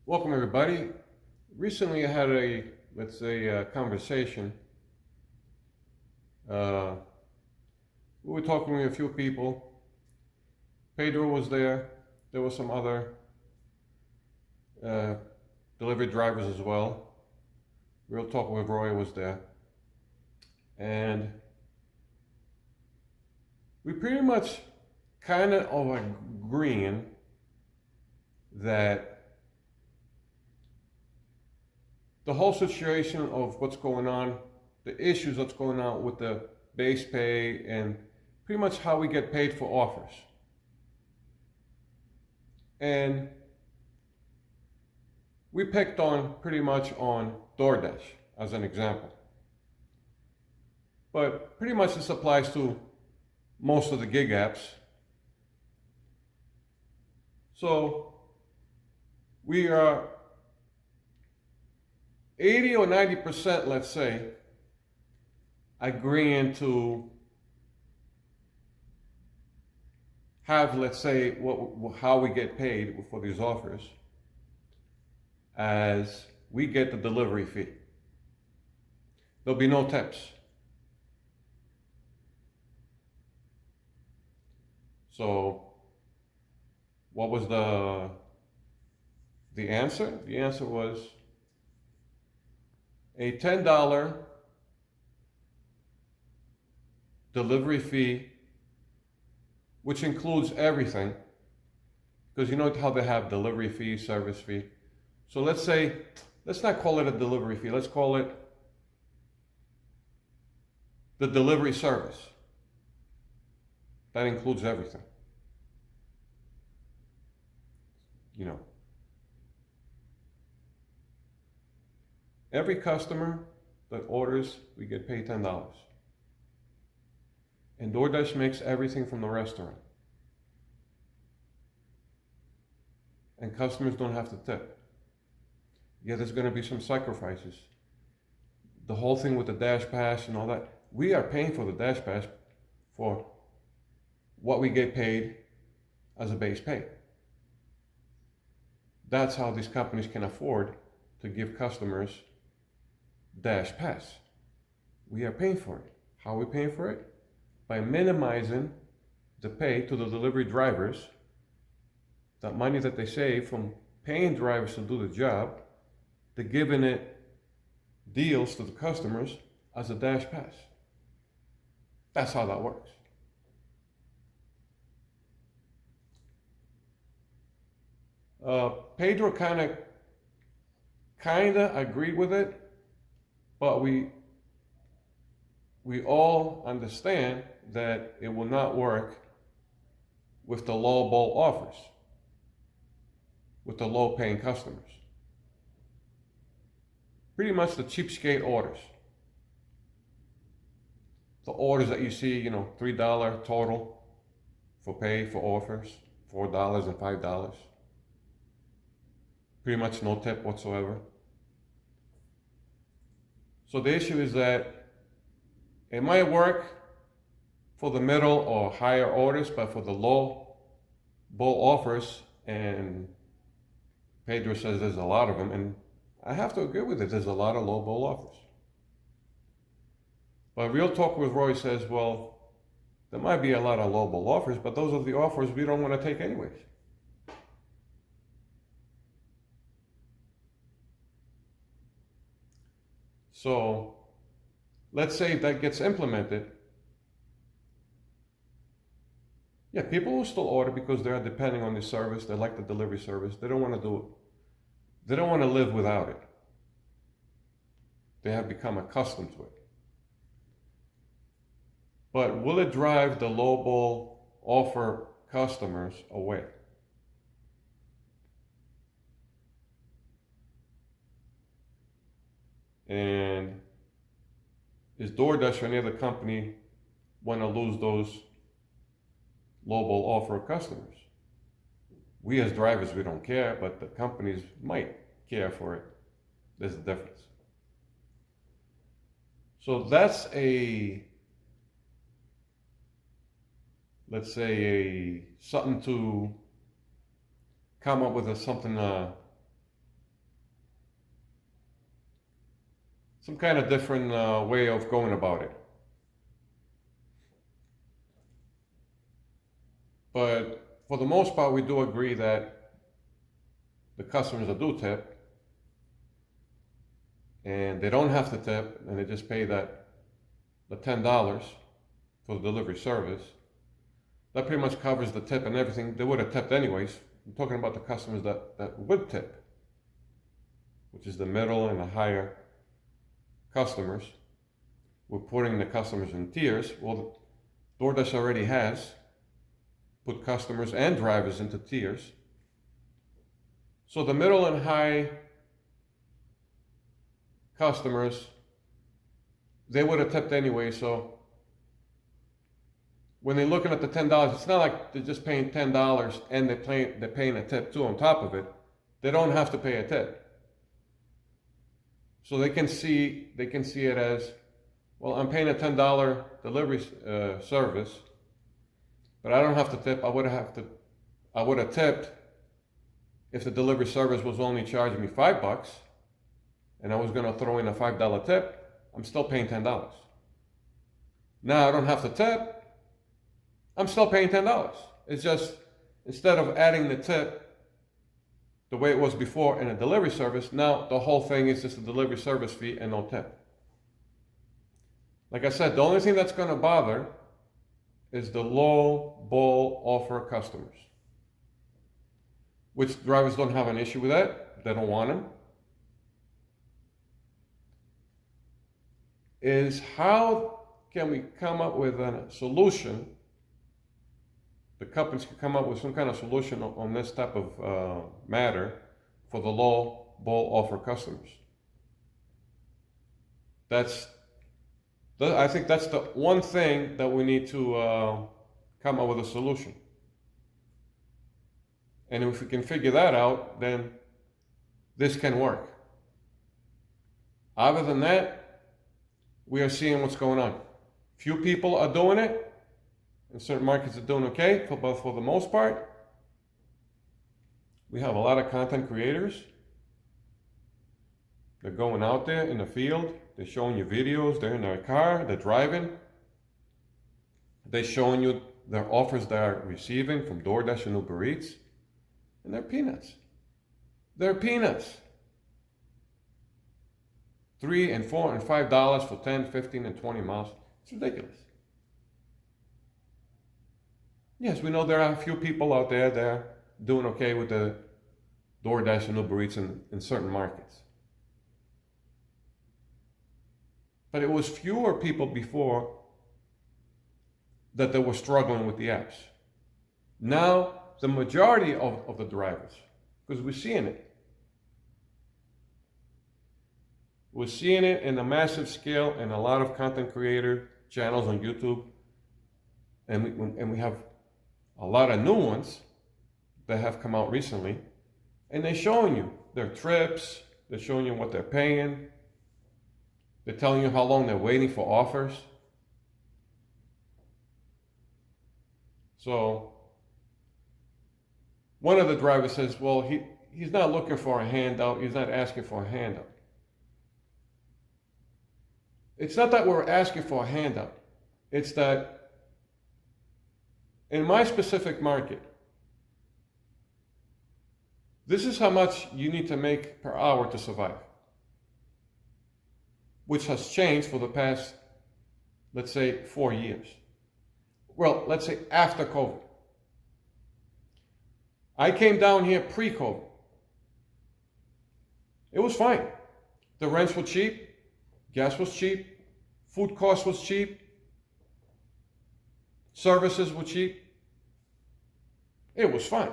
Welcome everybody. Recently I had a conversation. Uh, we were talking with a few people. Pedro was there. There were some other uh, delivery drivers as well. Real Talk with Roy was there. And we pretty much kind of agreeing that the whole situation of what's going on, the issues that's going on with the base pay and pretty much how we get paid for offers. And we picked on pretty much on Doordash as an example. But pretty much this applies to most of the gig apps. So we are 80 or 90%, let's say, agreeing to have, let's say, how we get paid for these offers as we get the delivery fee. There'll be no tips. So what was the answer? The answer was a $10 delivery fee, which includes everything, because you know how they have delivery fee, service fee. So let's not call it a delivery fee, let's call it the delivery service. That includes everything. You know, every customer that orders, we get paid $10. And DoorDash makes everything from the restaurant. And customers don't have to tip. Yeah, there's going to be some sacrifices. The whole thing with the Dash Pass and all that, we are paying for the Dash Pass for what we get paid as a base pay. That's how these companies can afford to give customers Dash Pass. We are paying for it. How are we paying for it? By minimizing the pay to the delivery drivers, that money that they save from paying drivers to do the job, they're giving it deals to the customers as a Dash Pass. That's how that works. Pedro kind of agreed with it, but we all understand that it will not work with the low ball offers, with the low paying customers. Pretty much the cheapskate orders. The orders that you see, $3 total for pay for offers, $4 and $5. Pretty much no tip whatsoever. So the issue is that it might work for the middle or higher orders, but for the low ball offers, and Pedro says there's a lot of them, and I have to agree with it, there's a lot of low ball offers. But Real Talk with Roy says, well, there might be a lot of low ball offers, but those are the offers we don't want to take anyways. So let's say that gets implemented. Yeah, people will still order because they are depending on the service. They like the delivery service. They don't want to do it. They don't want to live without it. They have become accustomed to it. But will it drive the lowball offer customers away? And is DoorDash or any other company want to lose those lowball offer customers? We as drivers, we don't care, but the companies might care for it. There's a difference. So that's let's say something to come up with something some kind of different way of going about it. But for the most part, we do agree that the customers that do tip, and they don't have to tip, and they just pay the $10 for the delivery service, that pretty much covers the tip and everything. They would have tipped anyways. I'm talking about the customers that would tip, which is the middle and the higher customers. We're putting the customers in tiers. Well, Doordash already has put customers and drivers into tiers. So the middle and high customers, they would have tipped anyway. So when they're looking at the $10, it's not like they're just paying $10 and they're paying a tip too on top of it. They don't have to pay a tip. So they can see it as, well, I'm paying a $10 delivery service, but I don't have to tip. I would have tipped if the delivery service was only charging me $5 and I was going to throw in a $5 tip. I'm still paying $10. Now I don't have to tip. I'm still paying $10. It's just, instead of adding the tip the way it was before in a delivery service, now the whole thing is just a delivery service fee and no tip. Like I said, the only thing that's going to bother is the low ball offer customers, which drivers don't have an issue with that. They don't want them. Is how can we come up with a solution? The companies can come up with some kind of solution on this type of matter for the low ball offer customers. I think that's the one thing that we need to come up with a solution. And if we can figure that out, then this can work. Other than that, we are seeing what's going on. Few people are doing it. And certain markets are doing okay, but for the most part, we have a lot of content creators. They're going out there in the field. They're showing you videos. They're in their car. They're driving. They're showing you their offers they're receiving from Doordash and Uber Eats. And they're peanuts. They're peanuts. $3 and $4 and $5 for 10, 15, and 20 miles. It's ridiculous. Yes, we know there are a few people out there that are doing okay with the Doordash and Uber Eats in certain markets. But it was fewer people before that they were struggling with the apps. Now, the majority of the drivers, because we're seeing it. We're seeing it in a massive scale in a lot of content creator channels on YouTube. And we have a lot of new ones that have come out recently, and they're showing you their trips, they're showing you what they're paying, they're telling you how long they're waiting for offers. So one of the drivers says, well, he's not looking for a handout, he's not asking for a handout. It's not that we're asking for a handout, it's that in my specific market, this is how much you need to make per hour to survive, which has changed for the past, let's say, 4 years. Well, let's say after COVID. I came down here pre-COVID. It was fine. The rents were cheap, gas was cheap, food cost was cheap, services were cheap. It was fine.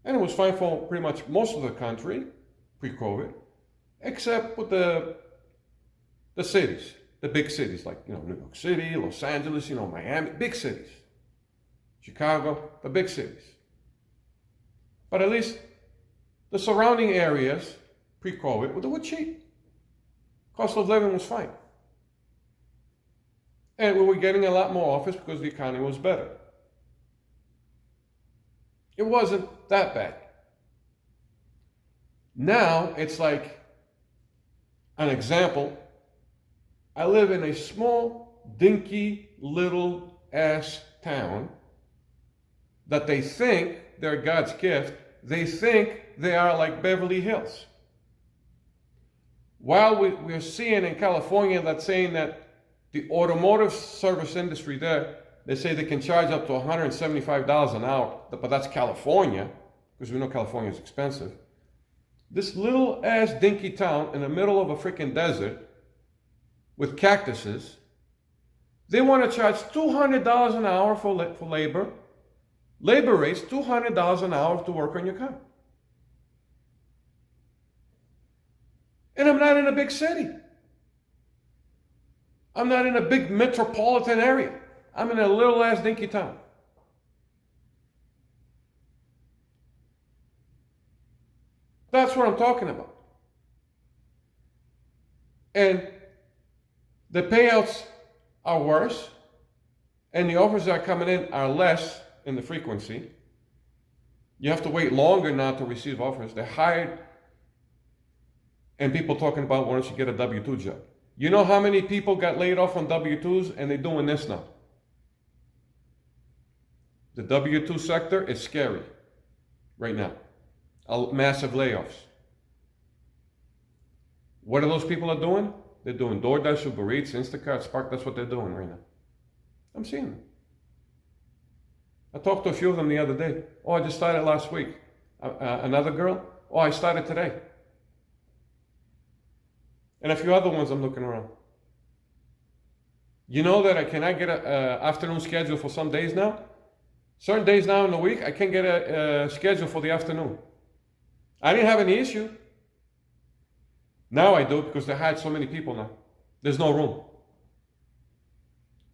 And it was fine for pretty much most of the country pre-COVID, except with the cities, the big cities like, New York City, Los Angeles, Miami, big cities. Chicago, the big cities. But at least the surrounding areas pre-COVID, they were cheap. Cost of living was fine. And we were getting a lot more offers because the economy was better. It wasn't that bad. Now it's like An example, I live in a small, dinky, little ass town that they think they're God's gift. They think they are like Beverly Hills. While we're seeing in California that's saying that the automotive service industry there, they say they can charge up to $175 an hour, but that's California, because we know California is expensive. This little ass dinky town in the middle of a freaking desert with cactuses, they want to charge $200 an hour for labor. Labor rates, $200 an hour to work on your car. And I'm not in a big city. I'm not in a big metropolitan area. I'm in a little ass dinky town. That's what I'm talking about. And the payouts are worse, and the offers that are coming in are less in the frequency. You have to wait longer now to receive offers. They're hired, and people talking about why don't you get a W-2 job. You know how many people got laid off on W-2s, and they're doing this now? The W-2 sector is scary right now. Massive layoffs. What are those people are doing? They're doing Doordash, Uber Eats, Instacart, Spark. That's what they're doing right now. I'm seeing them. I talked to a few of them the other day. Oh, I just started last week. Another girl? Oh, I started today. And a few other ones I'm looking around. You know that I cannot get an afternoon schedule for some days now? Certain days now in the week, I can't get a schedule for the afternoon. I didn't have any issue. Now I do because they hired so many people now. There's no room.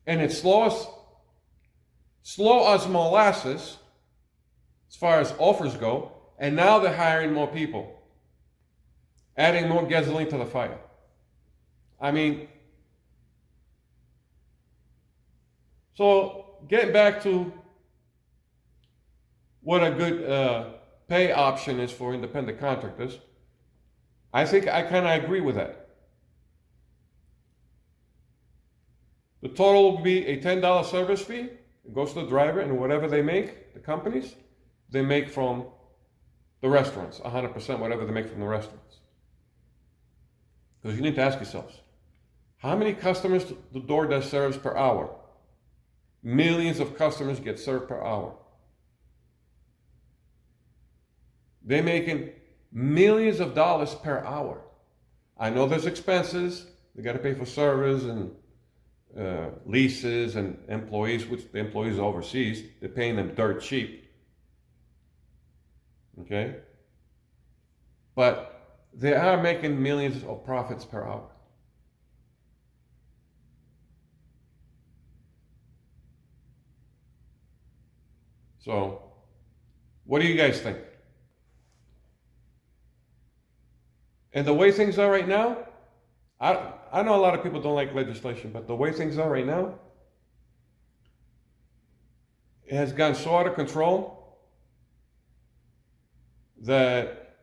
And it's slow as molasses as far as offers go. And now they're hiring more people. Adding more gasoline to the fire. I mean, so getting back to what a good pay option is for independent contractors, I think I kind of agree with that. The total will be a $10 service fee. It goes to the driver, and whatever they make, the companies, they make from the restaurants, 100% whatever they make from the restaurants. Because you need to ask yourselves, how many customers do DoorDash serves per hour? Millions of customers get served per hour. They're making millions of dollars per hour. I know there's expenses. They got to pay for servers and leases and employees, which the employees overseas, they're paying them dirt cheap. Okay? But they are making millions of profits per hour. So, what do you guys think? And the way things are right now, I know a lot of people don't like legislation, but the way things are right now, it has gotten so out of control that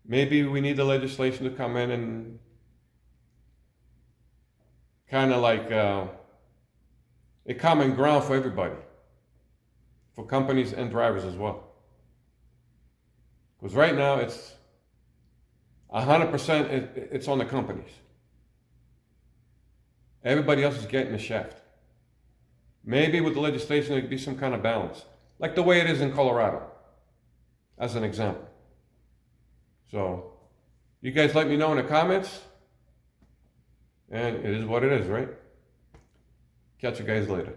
maybe we need the legislation to come in and kind of like a common ground for everybody, for companies and drivers as well. Because right now it's 100% it's on the companies. Everybody else is getting the shaft. Maybe with the legislation there could be some kind of balance, like the way it is in Colorado, as an example. So, you guys let me know in the comments, and it is what it is, right? Catch you guys later.